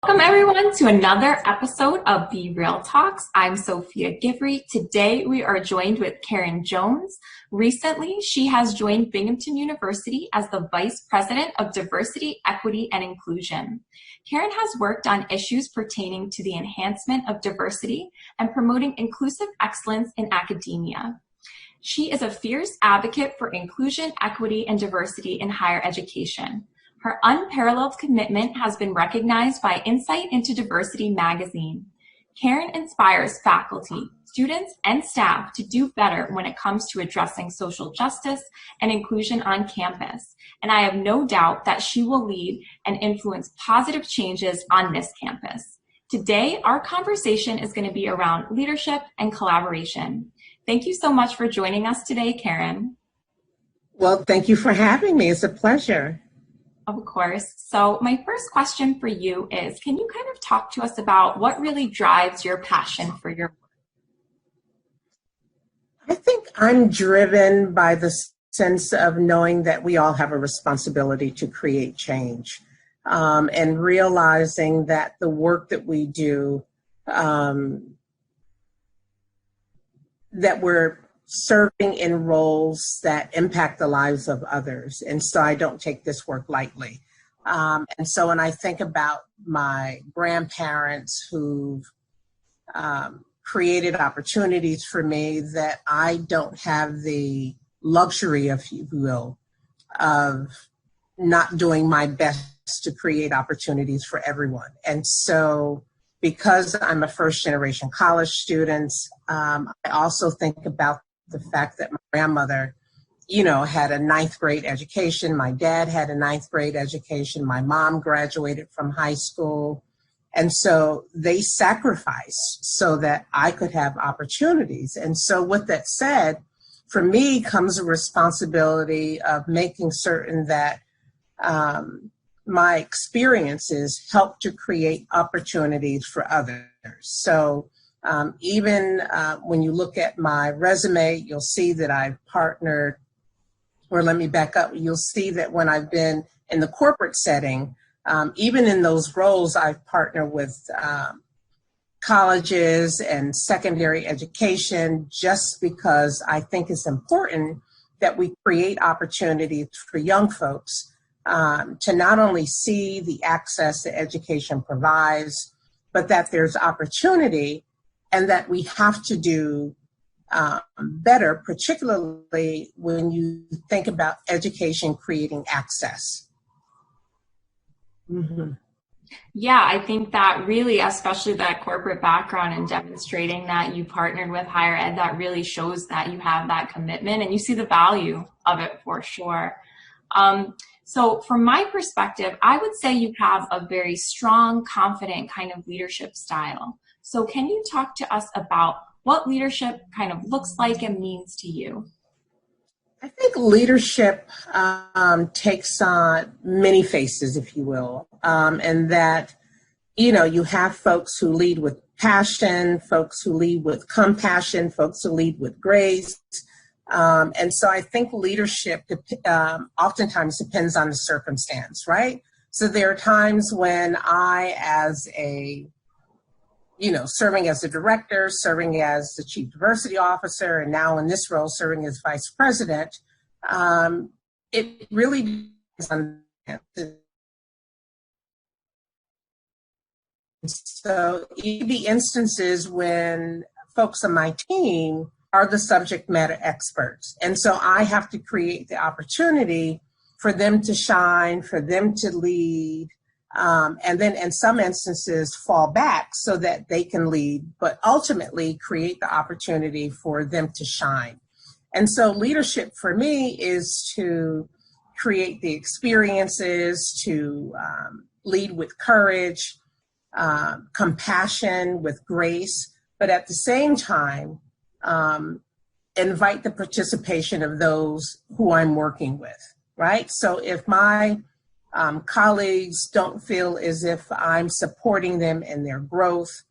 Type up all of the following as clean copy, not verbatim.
Welcome everyone to another episode of Be Real Talks. I'm Sophia Givry. Today we are joined with Karen Jones. Recently, she has joined Binghamton University as the Vice President of Diversity, Equity, and Inclusion. Karen has worked on issues pertaining to the enhancement of diversity and promoting inclusive excellence in academia. She is a fierce advocate for inclusion, equity, and diversity in higher education. Her unparalleled commitment has been recognized by Insight into Diversity magazine. Karen inspires faculty, students, and staff to do better when it comes to addressing social justice and inclusion on campus. And I have no doubt that she will lead and influence positive changes on this campus. Today, our conversation is going to be around leadership and collaboration. Thank you so much for joining us today, Karen. Well, thank you for having me. It's a pleasure. Of course. So my first question for you is, can you kind of talk to us about what really drives your passion for your work? I think I'm driven by the sense of knowing that we all have a responsibility to create change, and realizing that the work that we do, that we're serving in roles that impact the lives of others. And so I don't take this work lightly. And so when I think about my grandparents who've created opportunities for me that I don't have the luxury, if you will, of not doing my best to create opportunities for everyone. And so because I'm a first generation college student, I also think about the fact that my grandmother, had a ninth grade education. My dad had a ninth grade education. My mom graduated from high school. And so they sacrificed so that I could have opportunities. And so with that said, for me comes a responsibility of making certain that my experiences help to create opportunities for others. So even when you look at my resume, you'll see that I've partnered, or let me back up, you'll see that when I've been in the corporate setting, even in those roles, I've partnered with colleges and secondary education, just because I think it's important that we create opportunities for young folks to not only see the access that education provides, but that there's opportunity and that we have to do better, particularly when you think about education creating access. Mm-hmm. Yeah, I think that really, especially that corporate background and demonstrating that you partnered with higher ed, that really shows that you have that commitment and you see the value of it for sure. So from my perspective, I would say you have a very strong, confident kind of leadership style. So can you talk to us about what leadership kind of looks like and means to you? I think leadership takes on many faces, if you will, and that, you have folks who lead with passion, folks who lead with compassion, folks who lead with grace. And so I think leadership oftentimes depends on the circumstance, right? So there are times when I, as serving as a director, serving as the chief diversity officer, and now in this role, serving as vice president, it really depends on. So it could be instances when folks on my team are the subject matter experts. And so I have to create the opportunity for them to shine, for them to lead, and then in some instances fall back so that they can lead, but ultimately create the opportunity for them to shine. And so leadership for me is to create the experiences, to lead with courage, compassion, with grace, but at the same time, invite the participation of those who I'm working with, right? So if my colleagues don't feel as if I'm supporting them in their growth,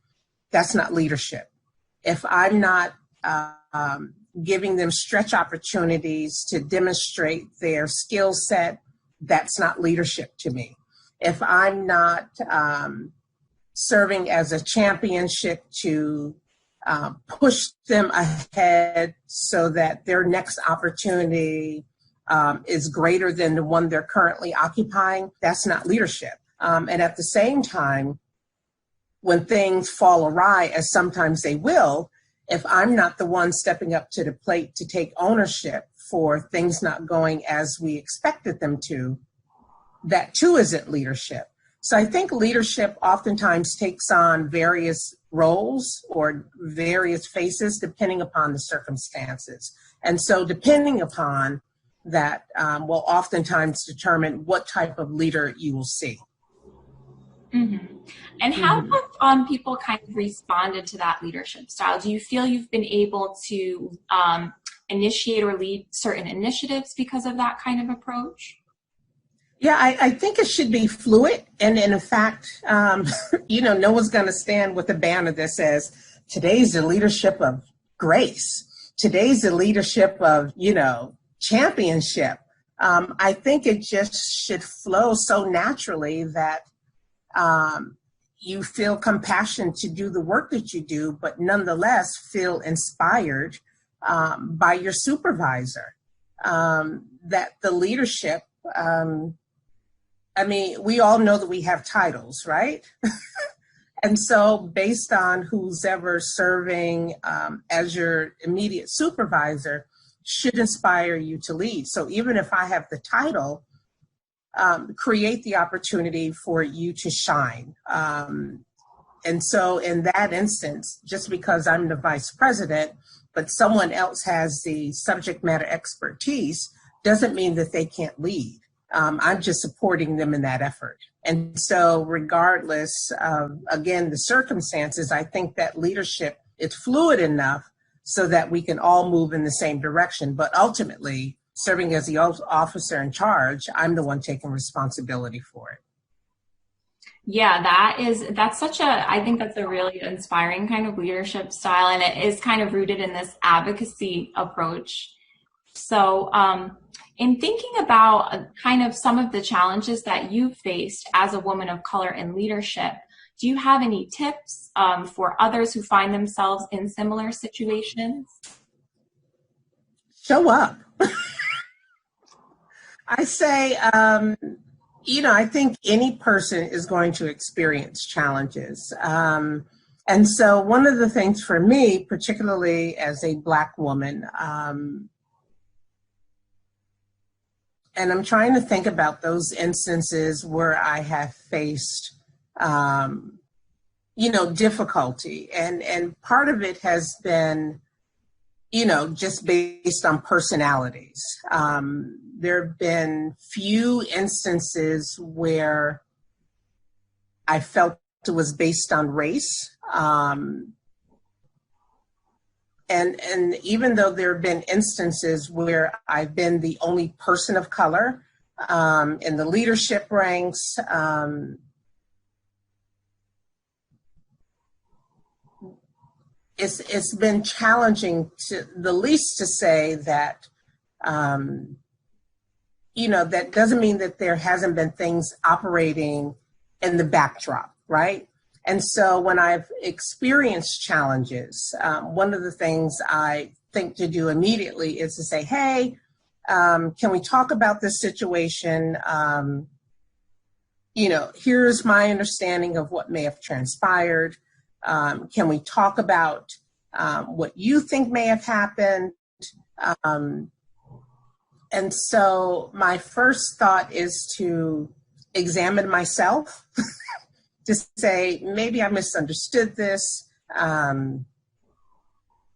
that's not leadership. If I'm not giving them stretch opportunities to demonstrate their skill set, that's not leadership to me. If I'm not serving as a championship to push them ahead so that their next opportunity is greater than the one they're currently occupying, that's not leadership. And at the same time, when things fall awry, as sometimes they will, if I'm not the one stepping up to the plate to take ownership for things not going as we expected them to, that too isn't leadership. So I think leadership oftentimes takes on various roles or various faces depending upon the circumstances. And so depending upon that will oftentimes determine what type of leader you will see. Mm-hmm. And how have people kind of responded to that leadership style? Do you feel you've been able to initiate or lead certain initiatives because of that kind of approach? Yeah, I think it should be fluid. And in fact, no one's going to stand with a banner that says, today's the leadership of grace. Today's the leadership of, championship. I think it just should flow so naturally that you feel compassion to do the work that you do, but nonetheless feel inspired by your supervisor. That the leadership, we all know that we have titles, right? And so based on who's ever serving as your immediate supervisor should inspire you to lead. So even if I have the title, create the opportunity for you to shine. And so in that instance, just because I'm the vice president, but someone else has the subject matter expertise, doesn't mean that they can't lead. I'm just supporting them in that effort. And so regardless of, again, the circumstances, I think that leadership is fluid enough so that we can all move in the same direction. But ultimately, serving as the officer in charge, I'm the one taking responsibility for it. Yeah, I think that's a really inspiring kind of leadership style, and it is kind of rooted in this advocacy approach. So in thinking about kind of some of the challenges that you've faced as a woman of color in leadership, do you have any tips for others who find themselves in similar situations? Show up. I say, I think any person is going to experience challenges. And so one of the things for me, particularly as a Black woman, and I'm trying to think about those instances where I have faced, difficulty. And part of it has been, just based on personalities. There have been few instances where I felt it was based on race. And even though there have been instances where I've been the only person of color in the leadership ranks, it's been challenging to the least to say that, that doesn't mean that there hasn't been things operating in the backdrop, right? And so when I've experienced challenges, one of the things I think to do immediately is to say, hey, can we talk about this situation? Here's my understanding of what may have transpired. Can we talk about what you think may have happened? And so my first thought is to examine myself. To say, maybe I misunderstood this.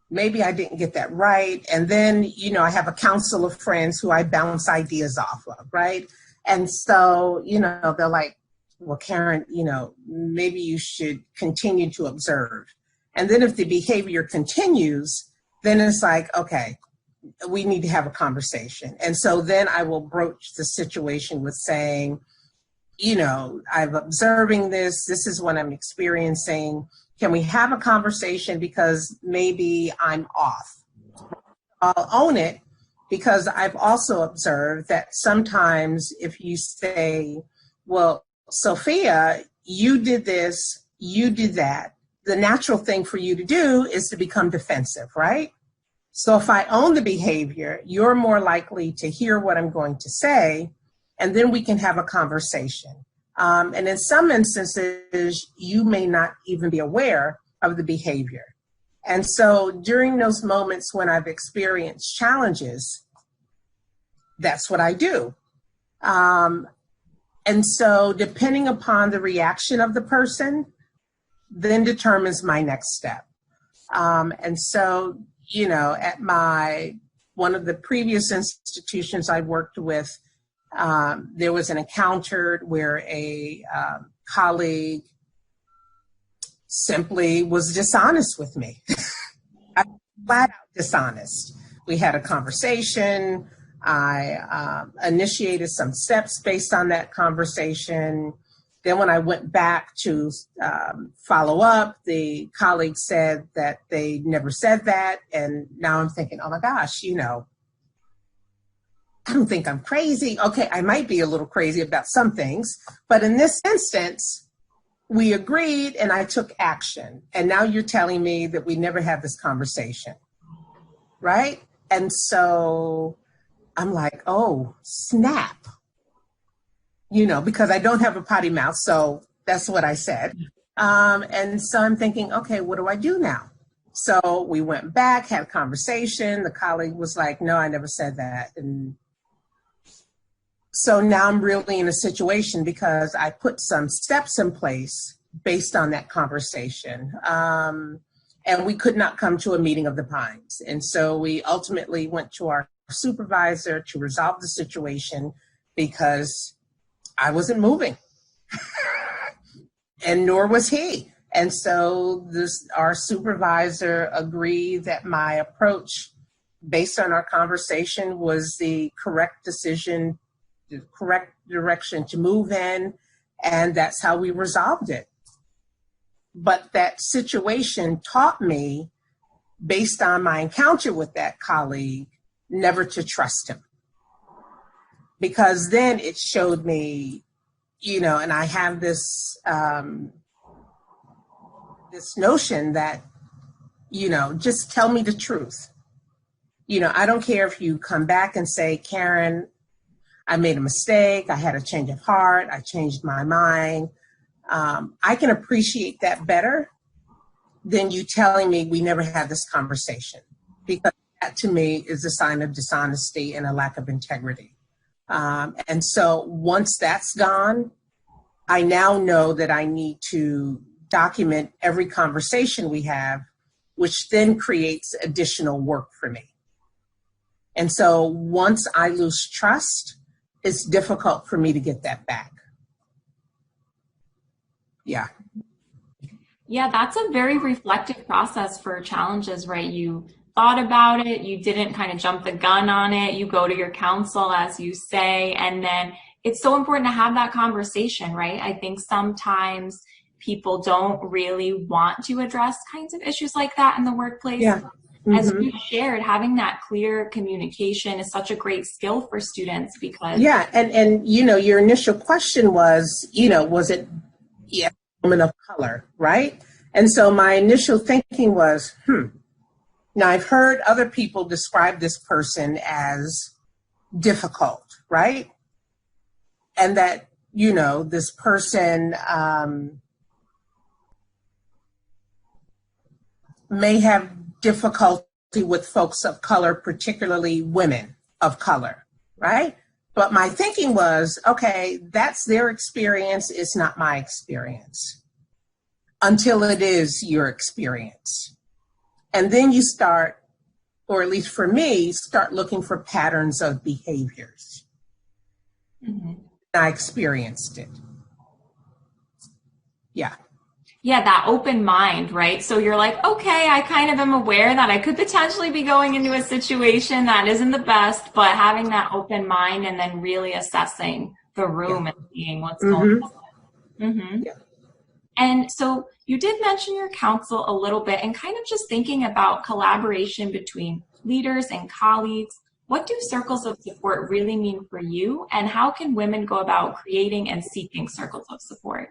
Maybe I didn't get that right. And then, I have a council of friends who I bounce ideas off of, right? And so, they're like, well, Karen, maybe you should continue to observe. And then if the behavior continues, then it's like, okay, we need to have a conversation. And so then I will broach the situation with saying, I'm observing this. This is what I'm experiencing. Can we have a conversation because maybe I'm off? I'll own it because I've also observed that sometimes if you say, well, Sophia, you did this you did that, the natural thing for you to do is to become defensive, right? So if I own the behavior, you're more likely to hear what I'm going to say, and then we can have a conversation. And in some instances, you may not even be aware of the behavior. And so during those moments when I've experienced challenges, that's what I do. And so depending upon the reaction of the person, then determines my next step. And so, you know, at one of the previous institutions I worked with, there was an encounter where a colleague simply was dishonest with me. Flat out dishonest. We had a conversation. I initiated some steps based on that conversation. Then when I went back to follow up, the colleague said that they never said that. And now I'm thinking, oh my gosh, you know, I don't think I'm crazy. Okay, I might be a little crazy about some things, but in this instance, we agreed and I took action. And now you're telling me that we never had this conversation, right? And so I'm like, oh, snap. You know, because I don't have a potty mouth, so that's what I said. And so I'm thinking, okay, what do I do now? So we went back, had a conversation. The colleague was like, no, I never said that. And so now I'm really in a situation because I put some steps in place based on that conversation. And we could not come to a meeting of the minds. And so we ultimately went to our supervisor to resolve the situation because I wasn't moving and nor was he. And so our supervisor agreed that my approach based on our conversation was the correct decision, the correct direction to move in. And that's how we resolved it. But that situation taught me, based on my encounter with that colleague, never to trust him. Because then it showed me, you know, and I have this this notion that, you know, just tell me the truth. You know, I don't care if you come back and say, Karen, I made a mistake. I had a change of heart. I changed my mind. I can appreciate that better than you telling me we never had this conversation, because that to me is a sign of dishonesty and a lack of integrity. And so once that's gone, I now know that I need to document every conversation we have, which then creates additional work for me. And so once I lose trust, it's difficult for me to get that back. Yeah. Yeah, that's a very reflective process for challenges, right? You thought about it, you didn't kind of jump the gun on it, you go to your counsel, as you say, and then it's so important to have that conversation, right? I think sometimes people don't really want to address kinds of issues like that in the workplace. Yeah. As you shared, having that clear communication is such a great skill for students because... Yeah, and you know, your initial question was, you know, was it a woman of color, right? And so my initial thinking was, Now, I've heard other people describe this person as difficult, right? And that, you know, this person may have difficulty with folks of color, particularly women of color, right? But my thinking was, okay, that's their experience. It's not my experience until it is your experience. And then you start, or at least for me, start looking for patterns of behaviors. I experienced it. Yeah. Yeah, that open mind, right? So you're like, okay, I kind of am aware that I could potentially be going into a situation that isn't the best, but having that open mind and then really assessing the room and seeing what's going on. Yeah. And so you did mention your counsel a little bit and kind of just thinking about collaboration between leaders and colleagues. What do circles of support really mean for you, and how can women go about creating and seeking circles of support?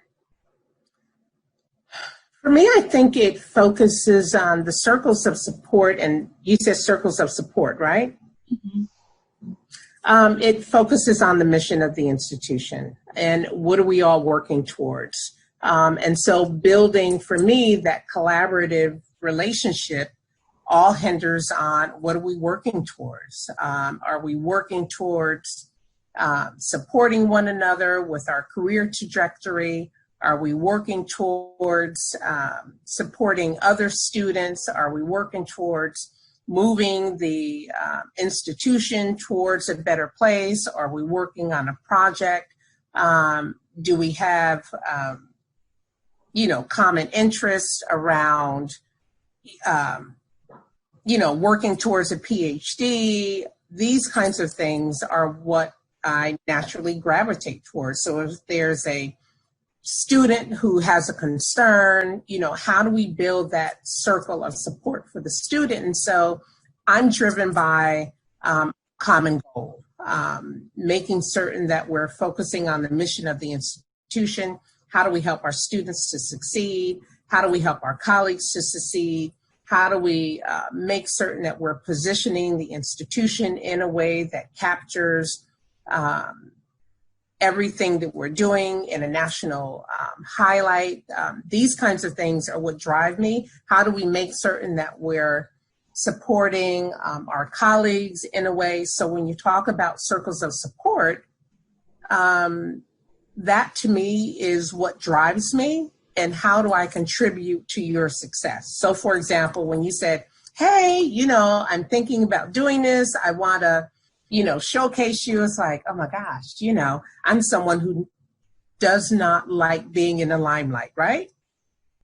For me, I think it focuses on the circles of support, and you said circles of support, right? Mm-hmm. It focuses on the mission of the institution and what are we all working towards. And so building, for me, that collaborative relationship all hinders on what are we working towards? Are we working towards supporting one another with our career trajectory? Are we working towards supporting other students? Are we working towards moving the institution towards a better place? Are we working on a project? Do we have, common interests around, working towards a PhD? These kinds of things are what I naturally gravitate towards. So if there's a student who has a concern, how do we build that circle of support for the student? And so I'm driven by common goal, making certain that we're focusing on the mission of the institution. How do we help our students to succeed? How do we help our colleagues to succeed? How do we make certain that we're positioning the institution in a way that captures everything that we're doing in a national highlight? These kinds of things are what drive me. How do we make certain that we're supporting our colleagues in a way? So when you talk about circles of support, that to me is what drives me, and how do I contribute to your success? So for example, when you said, hey, I'm thinking about doing this, I want to showcase you. It's like, oh my gosh, I'm someone who does not like being in the limelight, right?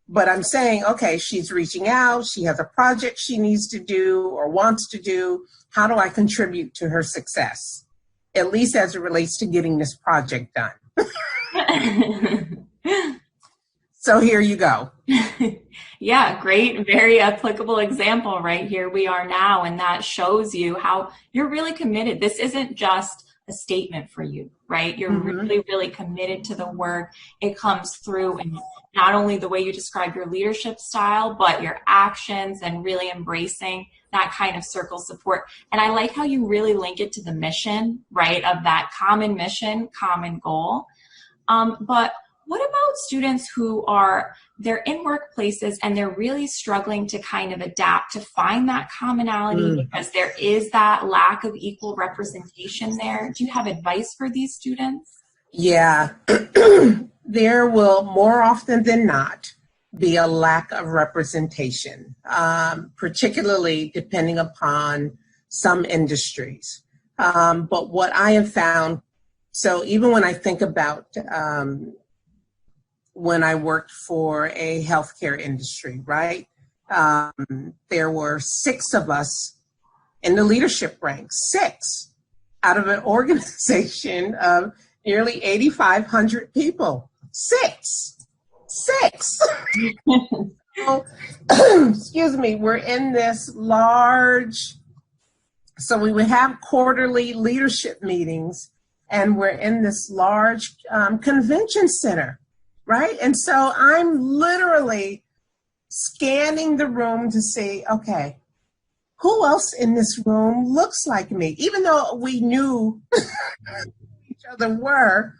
But I'm saying, okay, she's reaching out. She has a project she needs to do or wants to do. How do I contribute to her success? At least as it relates to getting this project done. So here you go. Yeah, great, very applicable example right here we are now, and that shows you how you're really committed. This isn't just a statement for you, right? You're really, really committed to the work. It comes through in not only the way you describe your leadership style, but your actions, and really embracing that kind of circle support. And I like how you really link it to the mission, right, of that common mission, common goal. But what about students who they're in workplaces and they're really struggling to kind of adapt to find that commonality because there is that lack of equal representation there? Do you have advice for these students? Yeah, there will more often than not be a lack of representation, particularly depending upon some industries. But what I have found, so even when I think about when I worked for a healthcare industry, right? There were 6 of us in the leadership ranks, 6 out of an organization of nearly 8,500 people. 6. So, excuse me, we're in this large, so we would have quarterly leadership meetings, and we're in this large convention center. Right? And so I'm literally scanning the room to see, okay, who else in this room looks like me? Even though we knew each other were,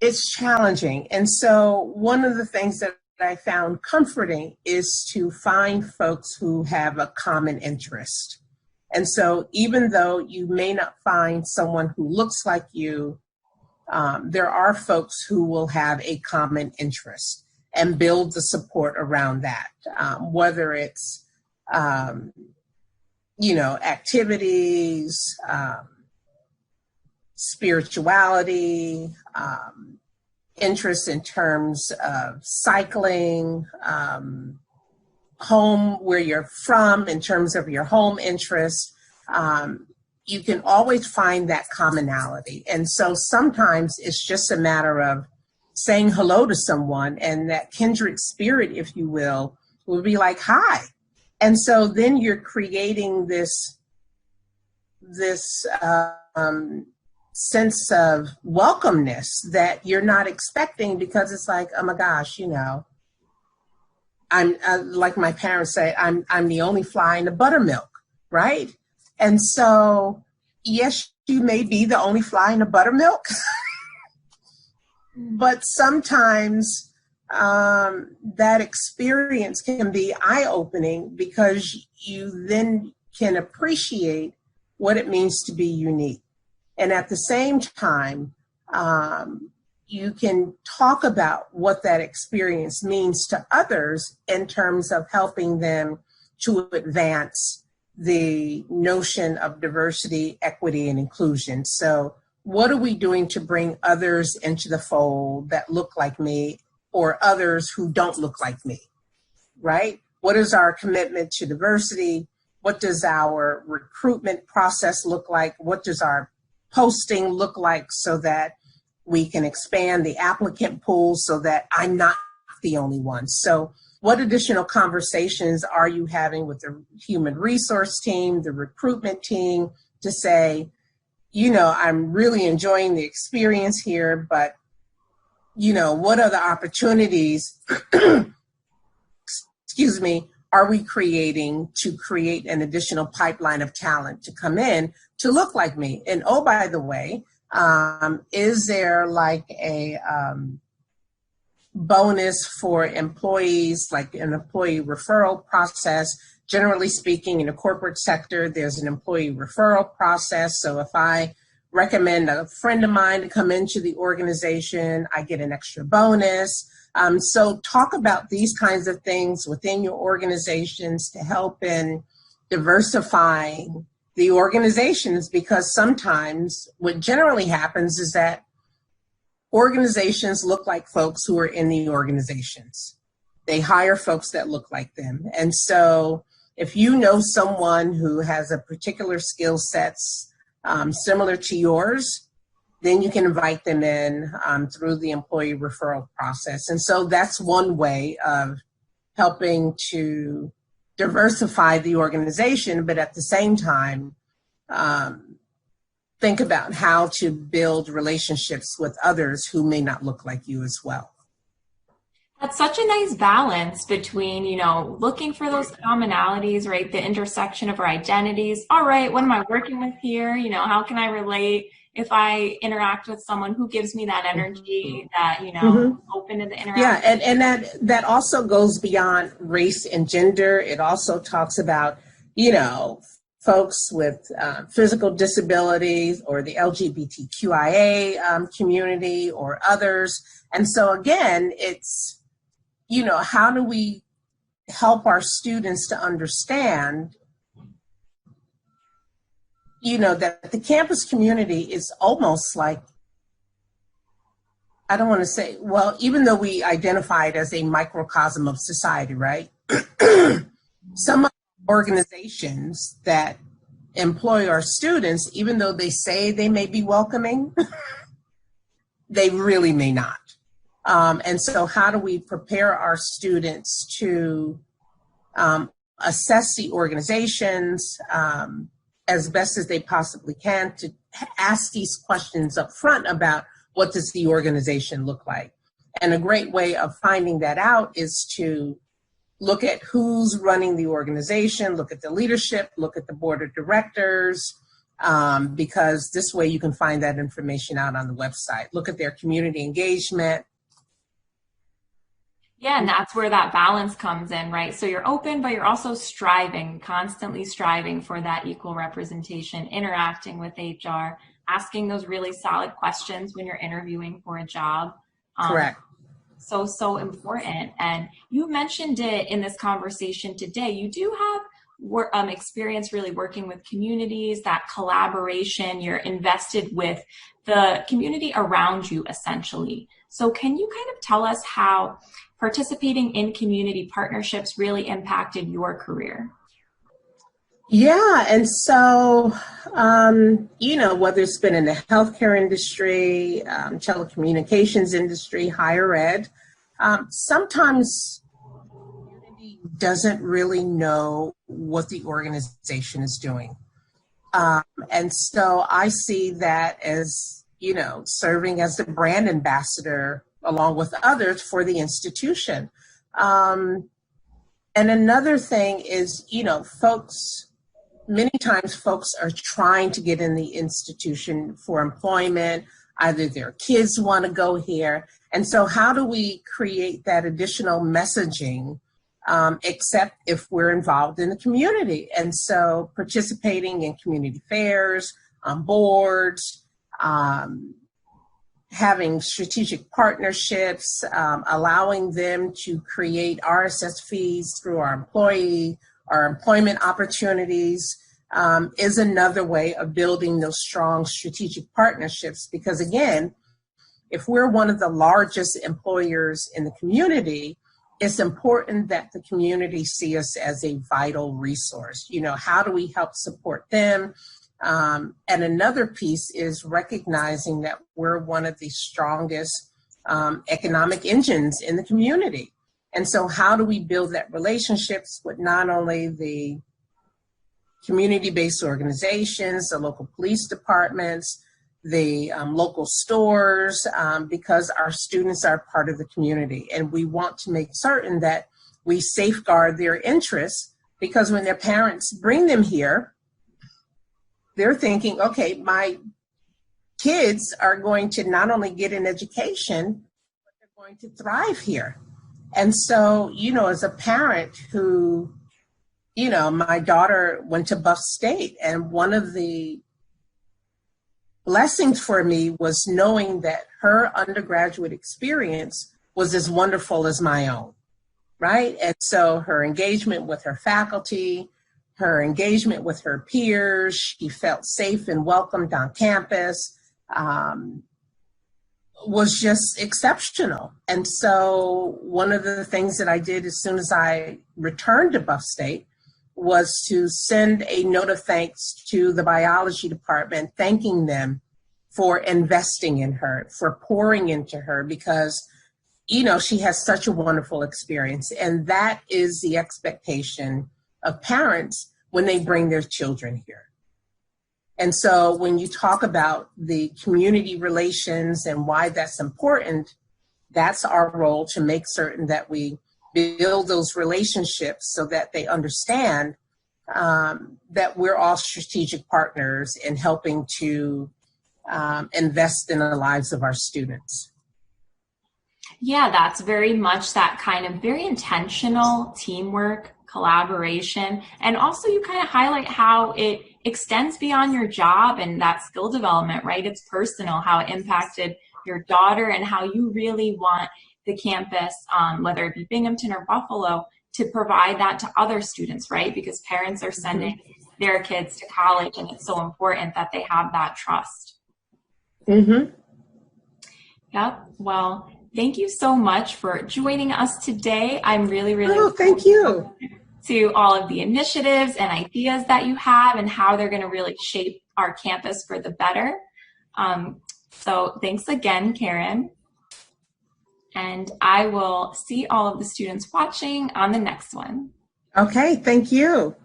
it's challenging. And so one of the things that I found comforting is to find folks who have a common interest. And so even though you may not find someone who looks like you, there are folks who will have a common interest and build the support around that, whether it's, activities, spirituality, interest in terms of cycling, home, where you're from in terms of your home interest. You can always find that commonality. And so sometimes it's just a matter of saying hello to someone, and that kindred spirit, if you will be like, hi. And so then you're creating this sense of welcomeness that you're not expecting, because it's like, oh my gosh, I'm like my parents say, I'm the only fly in the buttermilk, right? And so, yes, you may be the only fly in the buttermilk, but sometimes that experience can be eye-opening, because you then can appreciate what it means to be unique. And at the same time, you can talk about what that experience means to others in terms of helping them to advance the notion of diversity, equity, and inclusion. So what are we doing to bring others into the fold that look like me, or others who don't look like me, right? What is our commitment to diversity? What does our recruitment process look like? What does our posting look like, so that we can expand the applicant pool so that I'm not the only one? So what additional conversations are you having with the human resource team, the recruitment team, to say, I'm really enjoying the experience here, but, what other opportunities, excuse me, are we creating to create an additional pipeline of talent to come in to look like me? And oh, by the way, is there like a bonus for employees, like an employee referral process? Generally speaking, in the corporate sector, there's an employee referral process. So if I recommend a friend of mine to come into the organization, I get an extra bonus. So talk about these kinds of things within your organizations to help in diversifying the organizations, because sometimes what generally happens is that organizations look like folks who are in the organizations. They hire folks that look like them. And so if you know someone who has a particular skill sets similar to yours, then you can invite them in through the employee referral process. And so that's one way of helping to diversify the organization, but at the same time, think about how to build relationships with others who may not look like you as well. That's such a nice balance between, looking for those commonalities, right? The intersection of our identities. All right, what am I working with here? How can I relate? If I interact with someone who gives me that energy, that, open to the interaction. Yeah, and that also goes beyond race and gender. It also talks about, folks with physical disabilities, or the LGBTQIA community, or others. And so again, it's, how do we help our students to understand, that the campus community is almost like, I don't want to say, well, even though we identify it as a microcosm of society, right? Some organizations that employ our students, even though they say they may be welcoming, they really may not. And so how do we prepare our students to assess the organizations as best as they possibly can, to ask these questions up front about what does the organization look like? And a great way of finding that out is to look at who's running the organization, look at the leadership, look at the board of directors, because this way you can find that information out on the website. Look at their community engagement. Yeah, and that's where that balance comes in, right? So you're open, but you're also striving, constantly striving for that equal representation, interacting with HR, asking those really solid questions when you're interviewing for a job. Correct. So important. And you mentioned it in this conversation today. You do have experience really working with communities, that collaboration, you're invested with the community around you, essentially. So can you kind of tell us how participating in community partnerships really impacted your career? Yeah, and so, whether it's been in the healthcare industry, telecommunications industry, higher ed, sometimes the community doesn't really know what the organization is doing. And so I see that as, serving as the brand ambassador along with others for the institution. And another thing is, many times folks are trying to get in the institution for employment. Either their kids want to go here. And so how do we create that additional messaging, except if we're involved in the community? And so participating in community fairs, on boards, having strategic partnerships, allowing them to create RSS feeds through our employment opportunities, is another way of building those strong strategic partnerships. Because again, if we're one of the largest employers in the community, it's important that the community see us as a vital resource. How do we help support them? And another piece is recognizing that we're one of the strongest economic engines in the community. And so how do we build that relationships with not only the community-based organizations, the local police departments, the local stores, because our students are part of the community. And we want to make certain that we safeguard their interests, because when their parents bring them here, they're thinking, okay, my kids are going to not only get an education, but they're going to thrive here. And so, as a parent who, my daughter went to Buff State, and one of the blessings for me was knowing that her undergraduate experience was as wonderful as my own, right? And so her engagement with her faculty, her engagement with her peers, she felt safe and welcomed on campus, was just exceptional. And so one of the things that I did as soon as I returned to Buff State was to send a note of thanks to the biology department, thanking them for investing in her, for pouring into her, because, she has such a wonderful experience. And that is the expectation of parents when they bring their children here. And so when you talk about the community relations and why that's important, that's our role, to make certain that we build those relationships so that they understand that we're all strategic partners in helping to invest in the lives of our students. Yeah, that's very much that kind of very intentional teamwork, collaboration, and also you kind of highlight how it extends beyond your job and that skill development, right? It's personal, how it impacted your daughter and how you really want the campus, whether it be Binghamton or Buffalo, to provide that to other students, right? Because parents are sending their kids to college, and it's so important that they have that trust. Mm-hmm. Yep. Well, thank you so much for joining us today. I'm really thank you to all of the initiatives and ideas that you have and how they're going to really shape our campus for the better. So thanks again, Karen. And I will see all of the students watching on the next one. Okay, thank you.